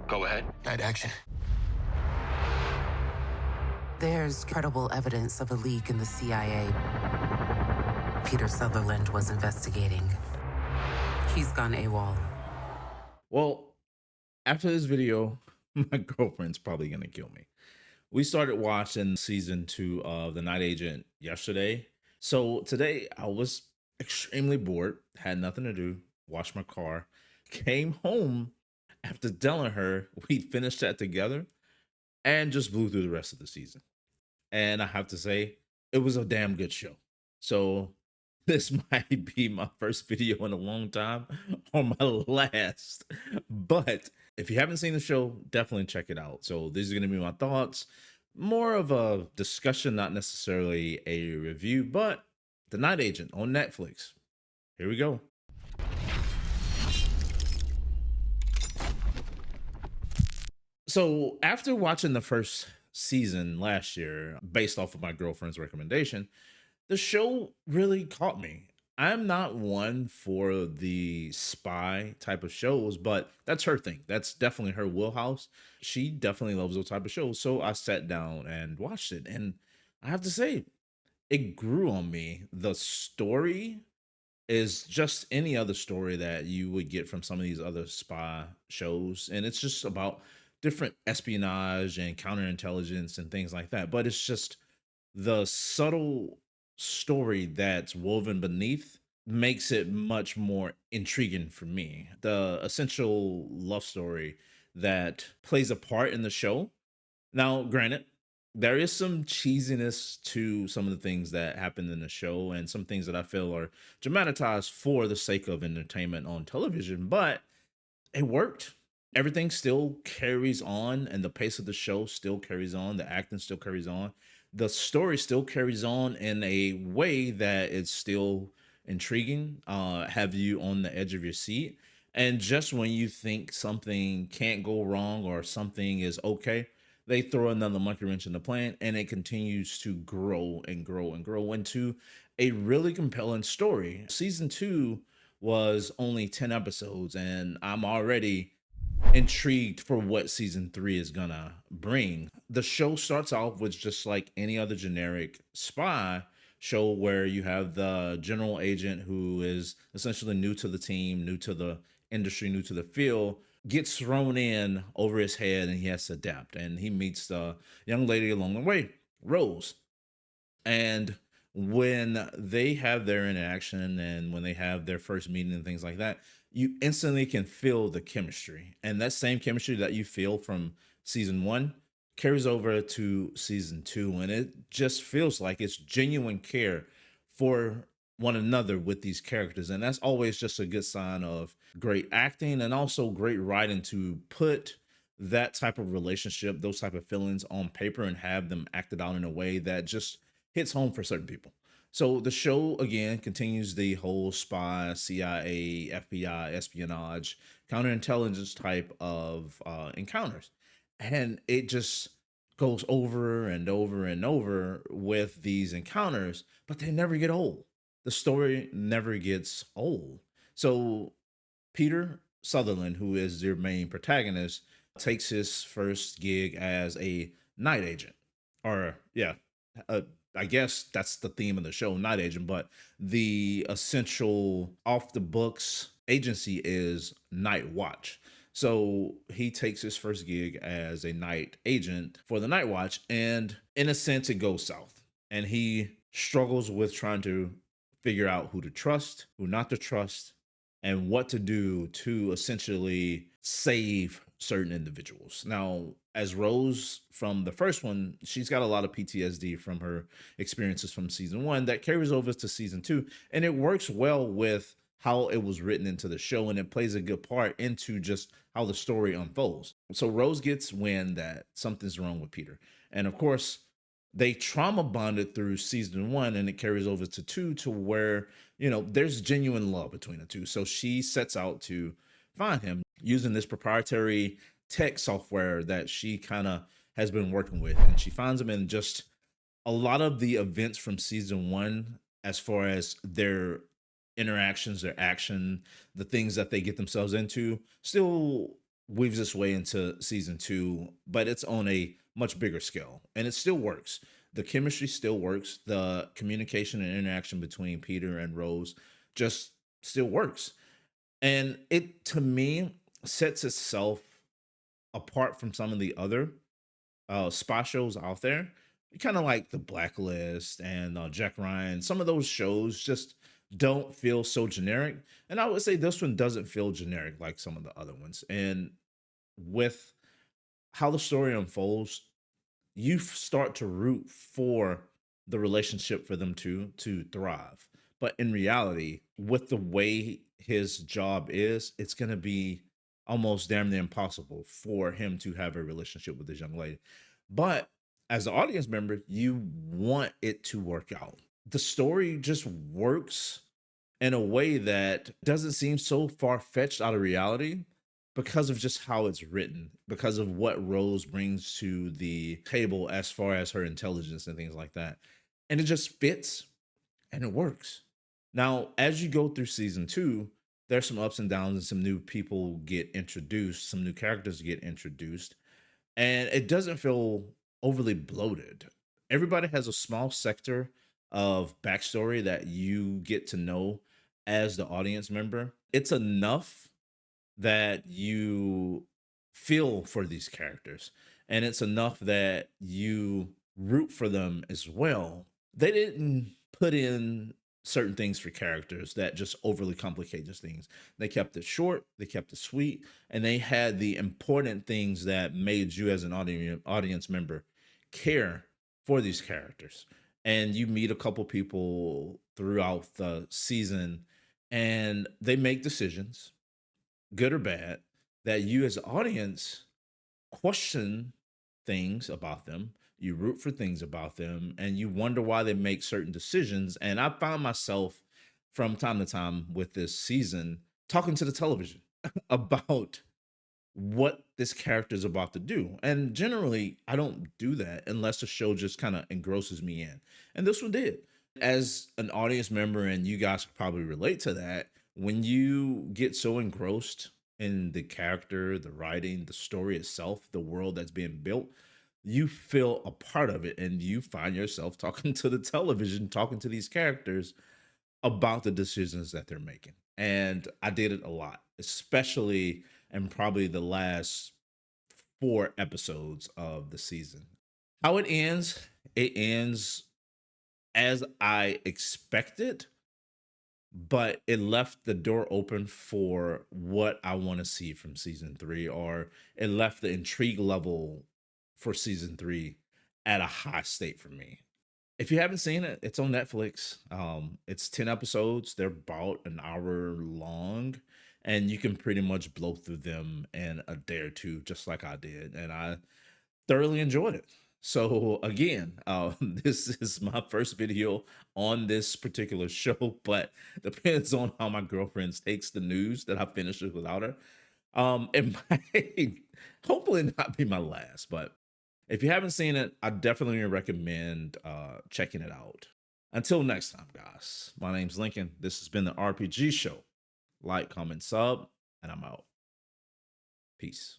Go ahead. Night action. There's credible evidence of a leak in the CIA. Peter Sutherland was investigating. He's gone AWOL. Well, after this video, my girlfriend's probably gonna kill me. We started watching season 2 of The Night Agent yesterday. So today I was extremely bored, had nothing to do, washed my car, came home after telling her we'd finished that together, and just blew through the rest of the season. And I have to say, it was a damn good show. So this might be my first video in a long time, or my last. But if you haven't seen the show, definitely check it out. So these are going to be my thoughts. More of a discussion, not necessarily a review, but The Night Agent on Netflix. Here we go. So after watching the first season last year, based off of my girlfriend's recommendation, the show really caught me. I'm not one for the spy type of shows, but that's her thing. That's definitely her wheelhouse. She definitely loves those type of shows. So I sat down and watched it. And I have to say, it grew on me. The story is just any other story that you would get from some of these other spy shows. And it's just about different espionage and counterintelligence and things like that. But it's just the subtle story that's woven beneath makes it much more intriguing for me. The essential love story that plays a part in the show. Now, granted, there is some cheesiness to some of the things that happen in the show and some things that I feel are dramatized for the sake of entertainment on television, but it worked. Everything still carries on, and the pace of the show still carries on. The acting still carries on. The story still carries on in a way that it's still intriguing, have you on the edge of your seat. And just when you think something can't go wrong or something is okay, they throw another monkey wrench in the plan, and it continues to grow and grow and grow into a really compelling story. Season 2 was only 10 episodes, and I'm already intrigued for what season 3 is gonna bring. The show starts off with just like any other generic spy show where you have the general agent who is essentially new to the team, new to the industry, new to the field, gets thrown in over his head and he has to adapt. And he meets the young lady along the way, Rose. And when they have their interaction and when they have their first meeting and things like that, you instantly can feel the chemistry. And that same chemistry that you feel from season 1 carries over to season 2. And it just feels like it's genuine care for one another with these characters. And that's always just a good sign of great acting and also great writing to put that type of relationship, those type of feelings on paper and have them acted out in a way that just hits home for certain people. So the show again continues the whole spy, CIA, FBI, espionage, counterintelligence type of encounters, and it just goes over and over and over with these encounters, but they never get old. The story never gets old. So Peter Sutherland, who is their main protagonist, takes his first gig as a night agent, or yeah, uh, I guess that's the theme of the show, night agent. But the essential off the books agency is Night Watch. So he takes his first gig as a night agent for the Night Watch, and in a sense, it goes south. And he struggles with trying to figure out who to trust, who not to trust, and what to do to essentially save certain individuals. Now, as Rose from the first one, she's got a lot of PTSD from her experiences from season 1 that carries over to season 2, and it works well with how it was written into the show, and it plays a good part into just how the story unfolds. So Rose gets wind that something's wrong with Peter, and of course they trauma bonded through season 1, and it carries over to 2 to where, you know, there's genuine love between the two. So she sets out to find him using this proprietary tech software that she kind of has been working with, and she finds him in just a lot of the events from season 1 as far as their interactions, their action, the things that they get themselves into still weaves its way into season 2, but it's on a much bigger scale, and it still works. The chemistry still works. The communication and interaction between Peter and Rose just still works. And it, to me, sets itself apart from some of the other spy shows out there. Kind of like The Blacklist and Jack Ryan. Some of those shows just don't feel so generic. And I would say this one doesn't feel generic like some of the other ones. And with how the story unfolds, you start to root for the relationship for them to thrive. But in reality, with the way his job is, it's going to be almost damn near impossible for him to have a relationship with this young lady. But as an audience member, you want it to work out. The story just works in a way that doesn't seem so far fetched out of reality because of just how it's written, because of what Rose brings to the table as far as her intelligence and things like that. And it just fits and it works. Now, as you go through season 2, there's some ups and downs and some new people get introduced, some new characters get introduced, and it doesn't feel overly bloated. Everybody has a small sector of backstory that you get to know as the audience member. It's enough that you feel for these characters, and it's enough that you root for them as well. They didn't put in certain things for characters that just overly complicate these things. They kept it short, they kept it sweet, and they had the important things that made you as an audience member care for these characters. And you meet a couple people throughout the season, and they make decisions, good or bad, that you as an audience question things about them, you root for things about them, and you wonder why they make certain decisions. And I found myself from time to time with this season talking to the television about what this character is about to do. And generally, I don't do that unless the show just kind of engrosses me in. And this one did. As an audience member, and you guys could probably relate to that, when you get so engrossed in the character, the writing, the story itself, the world that's being built, you feel a part of it and you find yourself talking to the television, talking to these characters about the decisions that they're making. And I did it a lot, especially in probably the last 4 episodes of the season. How it ends as I expected, but it left the door open for what I want to see from season 3, or it left the intrigue level for season 3 at a high state for me. If you haven't seen it, it's on Netflix. It's 10 episodes. They're about an hour long, and you can pretty much blow through them in a day or two, just like I did. And I thoroughly enjoyed it. So again, this is my first video on this particular show, but depends on how my girlfriend takes the news that I finished it without her. It might hopefully not be my last, but if you haven't seen it, I definitely recommend checking it out. Until next time, guys, my name's Lincoln. This has been the RPG Show. Like, comment, sub, and I'm out. Peace.